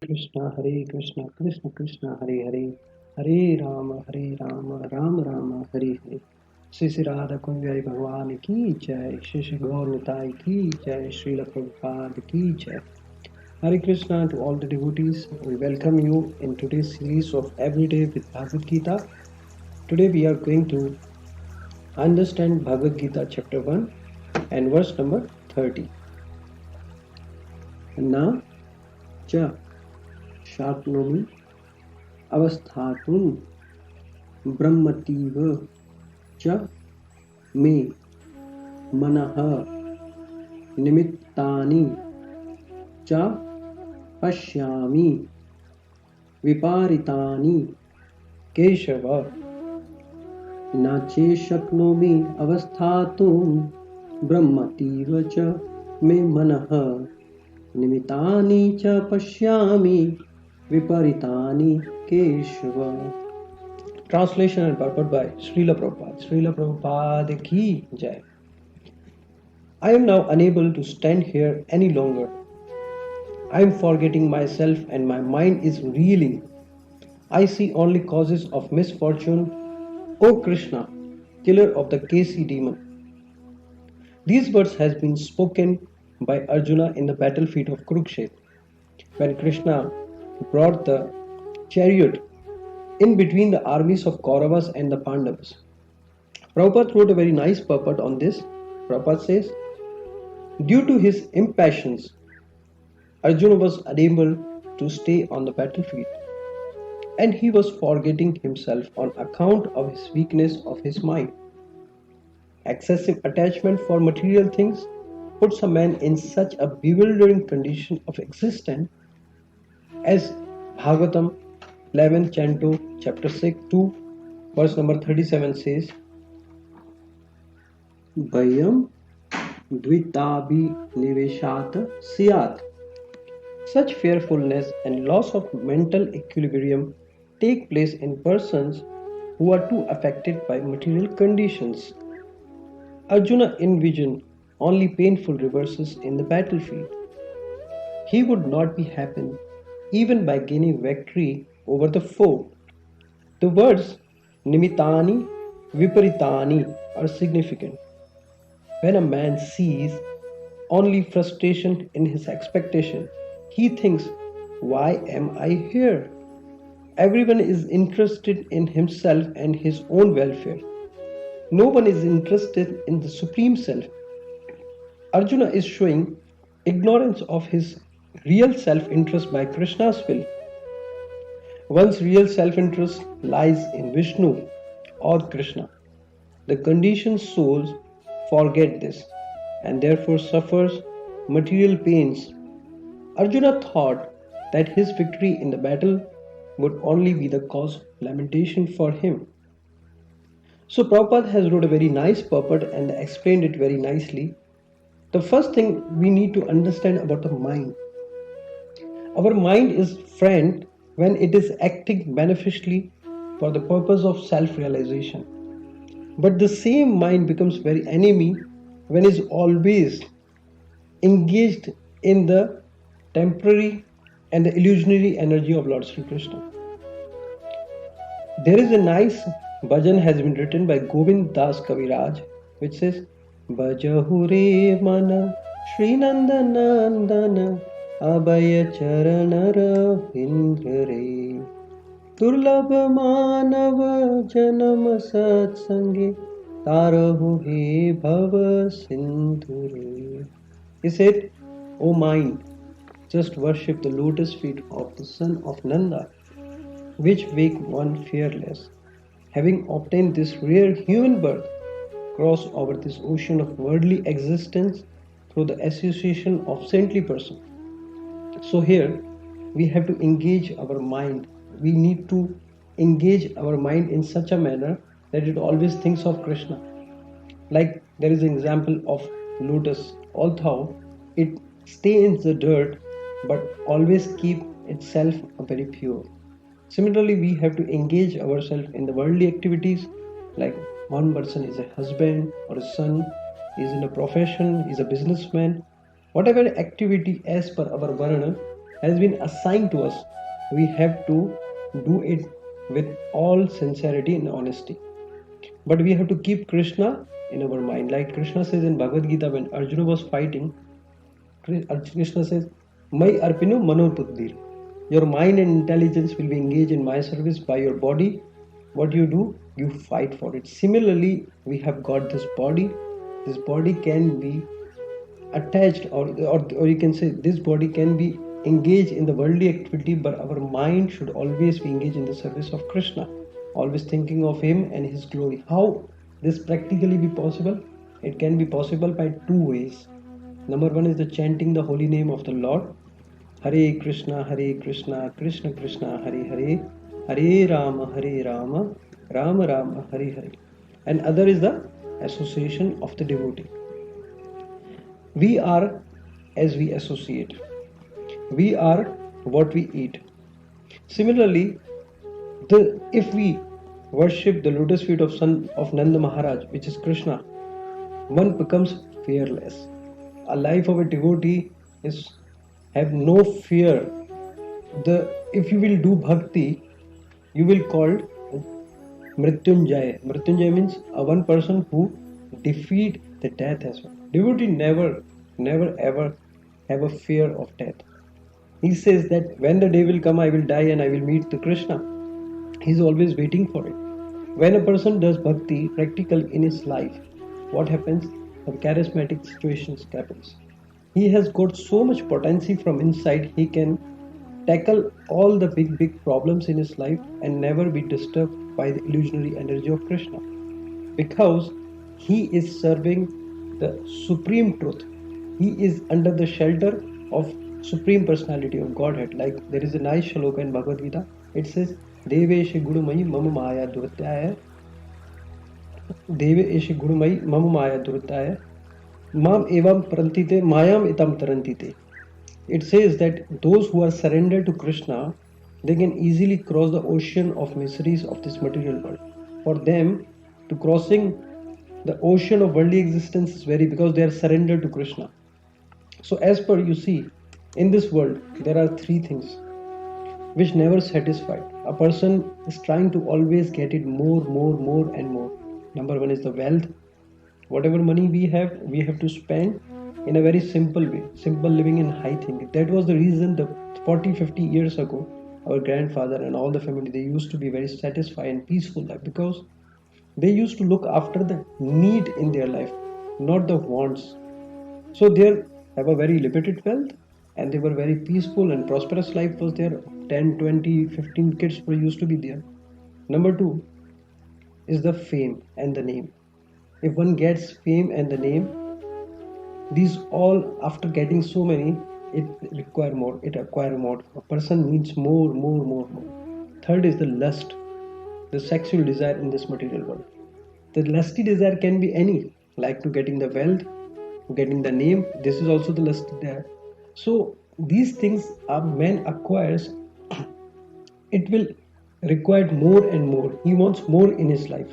Krishna, Krishna Krishna, Hare Hare, Hare Rama, Rama Rama, Hare Hare. Shri Shri Radha Kunjari Bhagwan ki jai, Shri Shri Gaur Nitai ki jai, Srila Prabhupada ki jai. Hare Krishna to all the devotees. We welcome you in today's series of Everyday with Bhagavad Gita. Today we are going to understand Bhagavad Gita chapter 1 and verse number 30. Na cha shaknomi avasthatun brahmativa cha me manaha nimittani cha pashyami viparitani keshava nache shaknomi avasthatum brahmativa cha me manaha nimitani cha pashyami viparitani keshava. Translation and purport by Srila Prabhupada. Srila Prabhupada ki jai. I am now unable to stand here any longer. I am forgetting myself and my mind is reeling. I see only causes of misfortune. O Krishna, killer of the Kesi demon. These words has been spoken by Arjuna in the battlefield of Kurukshetra, when Krishna brought the chariot in between the armies of Kauravas and the Pandavas. Prabhupada wrote a very nice purport on this. Prabhupada says, due to his impatience, Arjuna was unable to stay on the battlefield, and he was forgetting himself on account of his weakness of his mind. Excessive attachment for material things puts a man in such a bewildering condition of existence, as Bhagavatam 11th canto chapter 6 2 verse number 37 says, Bhayam dvitabi niveshat siyat. Such fearfulness and loss of mental equilibrium take place in persons who are too affected by material conditions. Arjuna envisioned only painful reverses in the battlefield. He would not be happy even by gaining victory over the foe. The words nimitani, viparitani are significant. When a man sees only frustration in his expectation, he thinks, why am I here? Everyone is interested in himself and his own welfare. No one is interested in the Supreme Self. Arjuna is showing ignorance of his real self-interest by Krishna's will. One's real self-interest lies in Vishnu or Krishna. The conditioned souls forget this and therefore suffers material pains. Arjuna thought that his victory in the battle would only be the cause of lamentation for him. So Prabhupada has wrote a very nice purport and explained it very nicely. The first thing we need to understand about the mind. Our mind is friend when it is acting beneficially for the purpose of self-realization. But the same mind becomes very enemy when it is always engaged in the temporary and the illusionary energy of Lord Sri Krishna. There is a nice bhajan has been written by Govind Das Kaviraj, which says, Bhajahu re mana Shri Nandanandana Abhaya Charanara Indra re Durlabh Manav Janam Satsange Tarahu he Bhava Sindhu re. He said, O mind, just worship the lotus feet of the son of Nanda, which make one fearless. Having obtained this rare human birth, cross over this ocean of worldly existence through the association of saintly person. So here we have to engage our mind. We need to engage our mind in such a manner that it always thinks of Krishna. Like there is an example of lotus, although it stays in the dirt, but always keep itself very pure. Similarly, we have to engage ourselves in the worldly activities, like one person is a husband or a son, is in a profession, is a businessman. Whatever activity as per our varna, has been assigned to us, we have to do it with all sincerity and honesty. But we have to keep Krishna in our mind. Like Krishna says in Bhagavad Gita, when Arjuna was fighting, Krishna says, Mai arpino mano buddhir. Your mind and intelligence will be engaged in my service. By your body, what you do, you fight for it. Similarly, we have got this body. This body can be attached, or you can say this body can be engaged in the worldly activity, but our mind should always be engaged in the service of Krishna, always thinking of him and his glory. How this practically be possible? It can be possible by two ways. Number one is the chanting the holy name of the Lord. Hare Krishna, Krishna Krishna, Hare Hare, Hare Rama, Rama Rama, Hare Hare. And other is the association of the devotee. We are as we associate. We are what we eat. Similarly, if we worship the lotus feet of son of Nanda Maharaj, which is Krishna, one becomes fearless. A life of a devotee is have no fear. If you will do bhakti, you will called Mrityunjaya. Mrityunjaya means one person who defeat the death as well. Devotee never ever have a fear of death. He says that when the day will come, I will die and I will meet the Krishna. He's always waiting for it. When a person does bhakti practical in his life, what happens? The charismatic situations happens. He has got so much potency from inside, he can tackle all the big problems in his life and never be disturbed by the illusionary energy of Krishna, because he is serving the supreme truth. He is under the shelter of supreme personality of Godhead. Like there is a nice shloka in Bhagavad Gita. It says, Deveshe Gurumai Mama Maya Durtyaya, Deveshe Gurumai Mama Maya Durtyaya, Mam Evam Prantite Mayam Itam Tarantite. It says that those who are surrendered to Krishna, they can easily cross the ocean of miseries of this material world. For them, to crossing the ocean of worldly existence is very, because they are surrendered to Krishna. So as per you see, in this world, there are three things which never satisfied. A person is trying to always get it more and more. Number one is the wealth. Whatever money we have to spend in a very simple way. Simple living and high thinking. That was the reason the 40-50 years ago, our grandfather and all the family, they used to be very satisfied and peaceful life, because they used to look after the need in their life, not the wants. So they have a very limited wealth and they were very peaceful and prosperous life was there. 10, 20, 15 kids were used to be there. Number two is the fame and the name. If one gets fame and the name, these all, after getting so many, it acquire more. A person needs more. Third is the lust, the sexual desire in this material world. The lusty desire can be any, like to getting the wealth, getting the name. This is also the lusty desire. So these things a man acquires, it will require more and more. He wants more in his life.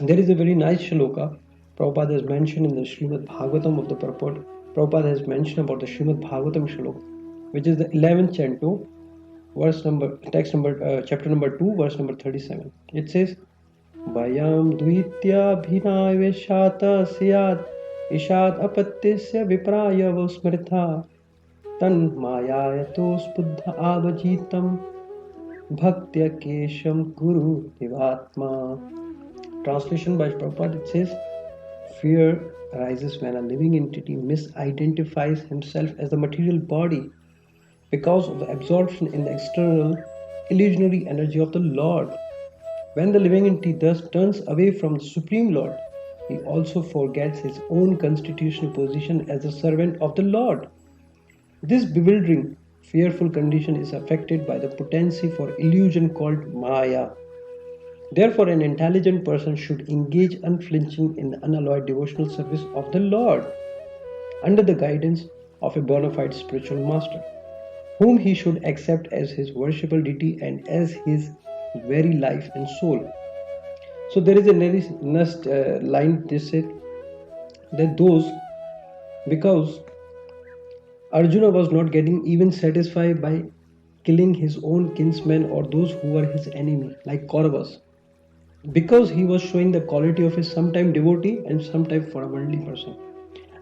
There is a very nice shloka Prabhupada has mentioned in the Srimad Bhagavatam of the purport. Prabhupada has mentioned about the Srimad Bhagavatam shloka, which is the 11th canto, chapter number 2, verse number 37. It says, Vayam dvitya bhinayveshata siyat ishad apatisya vipraya vosmritha tan mayayatos buddha avajitam bhaktya kesham guru divatma. Translation by Prabhupada, it says, fear arises when a living entity misidentifies himself as the material body because of the absorption in the external illusionary energy of the Lord. When the living entity thus turns away from the Supreme Lord, he also forgets his own constitutional position as the servant of the Lord. This bewildering, fearful condition is affected by the potency for illusion called Maya. Therefore, an intelligent person should engage unflinching in the unalloyed devotional service of the Lord under the guidance of a bona fide spiritual master, whom he should accept as his worshipable deity and as his very life and soul. So there is a next line, they said that those, because Arjuna was not getting even satisfied by killing his own kinsmen or those who were his enemy, like Kauravas, because he was showing the quality of a sometime devotee and sometime for a worldly person.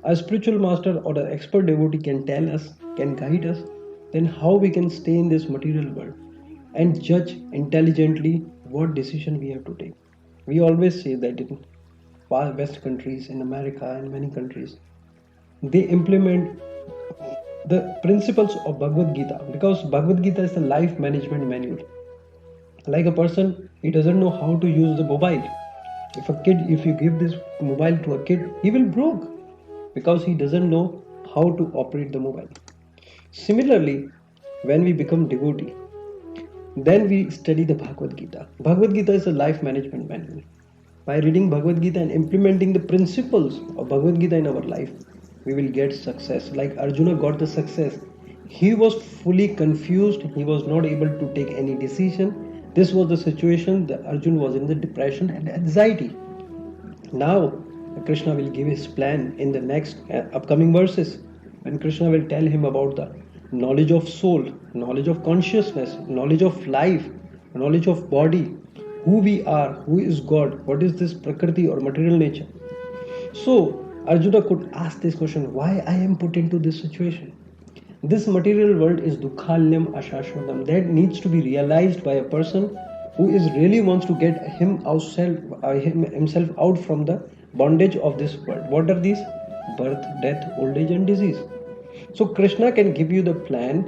A spiritual master or an expert devotee can tell us, can guide us, then how we can stay in this material world and judge intelligently what decision we have to take. We always say that in West countries, in America, and many countries, they implement the principles of Bhagavad Gita because Bhagavad Gita is a life management manual. Like a person, he doesn't know how to use the mobile. If you give this mobile to a kid, he will broke because he doesn't know how to operate the mobile. Similarly, when we become devotee, then we study the Bhagavad Gita. Bhagavad Gita is a life management manual. By reading Bhagavad Gita and implementing the principles of Bhagavad Gita in our life, we will get success. Like Arjuna got the success. He was fully confused. He was not able to take any decision. This was the situation that Arjuna was in the depression and anxiety. Now, Krishna will give his plan in the next upcoming verses. When Krishna will tell him about the knowledge of soul, knowledge of consciousness, knowledge of life, knowledge of body, who we are, who is God, what is this Prakriti or material nature. So, Arjuna could ask this question, why I am put into this situation? This material world is dukhalyam ashashvatam. That needs to be realized by a person who is really wants to get himself out from the bondage of this world. What are these? Birth, death, old age, and disease. So Krishna can give you the plan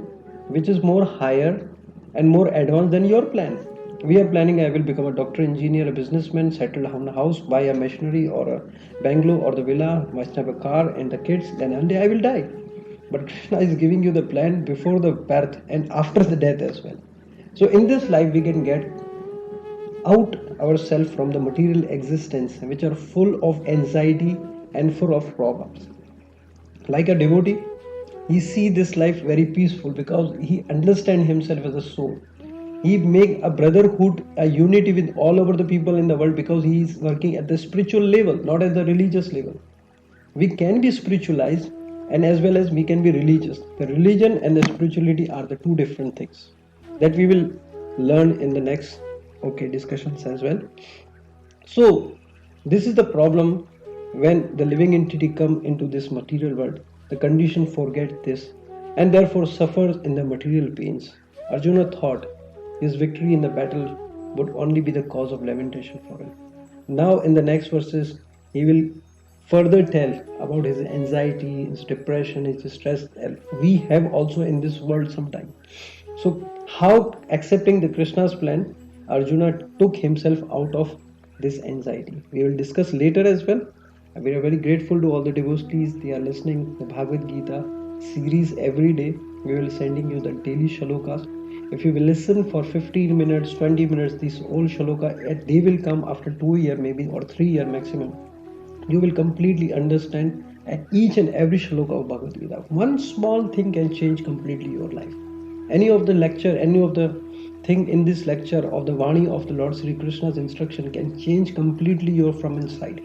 which is more higher and more advanced than your plan. We are planning I will become a doctor, engineer, a businessman, settle down a house, buy a machinery or a bungalow or the villa, must have a car and the kids, then one day I will die. But Krishna is giving you the plan before the birth and after the death as well. So in this life we can get out ourselves from the material existence which are full of anxiety and full of problems. Like a devotee, he see this life very peaceful because he understand himself as a soul. He make a brotherhood, a unity with all over the people in the world because he is working at the spiritual level, not at the religious level. We can be spiritualized and as well as we can be religious. The religion and the spirituality are the two different things that we will learn in the next discussions as well. So this is the problem when the living entity come into this material world. The condition forget this and therefore suffers in the material pains. Arjuna thought his victory in the battle would only be the cause of lamentation for him. Now in the next verses he will further tell about his anxiety, his depression, his stress that we have also in this world sometime. So how accepting the Krishna's plan, Arjuna took himself out of this anxiety. We will discuss later as well. We are very grateful to all the devotees. They are listening the Bhagavad Gita series every day. We will sending you the daily shlokas. If you will listen for 15 minutes, 20 minutes, this whole shloka, they will come after 2 years maybe or 3 years maximum. You will completely understand each and every shloka of Bhagavad Gita. One small thing can change completely your life. Any of the lecture, any of the thing in this lecture of the Vani of the Lord Sri Krishna's instruction can change completely your from inside.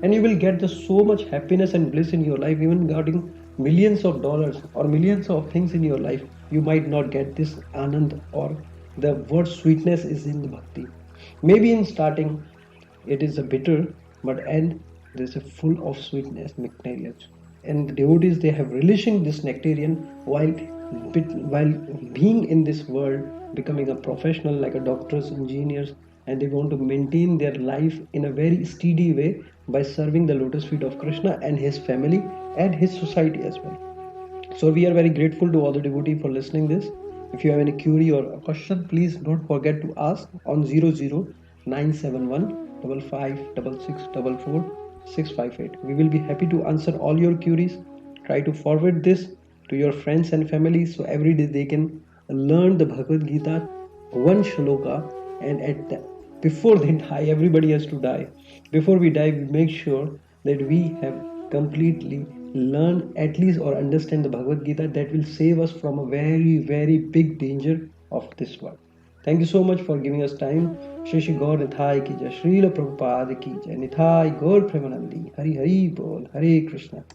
And you will get the so much happiness and bliss in your life, even getting millions of dollars or millions of things in your life. You might not get this anand or the word sweetness is in the bhakti. Maybe in starting it is a bitter, but end there is a full of sweetness, nectarian. And the devotees they have relishing this nectarian while being in this world, becoming a professional like a doctors, engineers, and they want to maintain their life in a very steady way by serving the lotus feet of Krishna and his family and his society as well. So we are very grateful to all the devotees for listening this. If you have any query or a question, please don't forget to ask on 00971 We will be happy to answer all your queries. Try to forward this to your friends and family so every day they can learn the Bhagavad Gita one shloka and before they die, everybody has to die. Before we die, we make sure that we have completely learn at least or understand the Bhagavad Gita that will save us from a very, very big danger of this world. Thank you so much for giving us time. Shri Shri Gaur Nithai ki jai, Srila Prabhupada ki jai, Nithai Gaur Premanandi, Hari Hari Bol, Hare Krishna.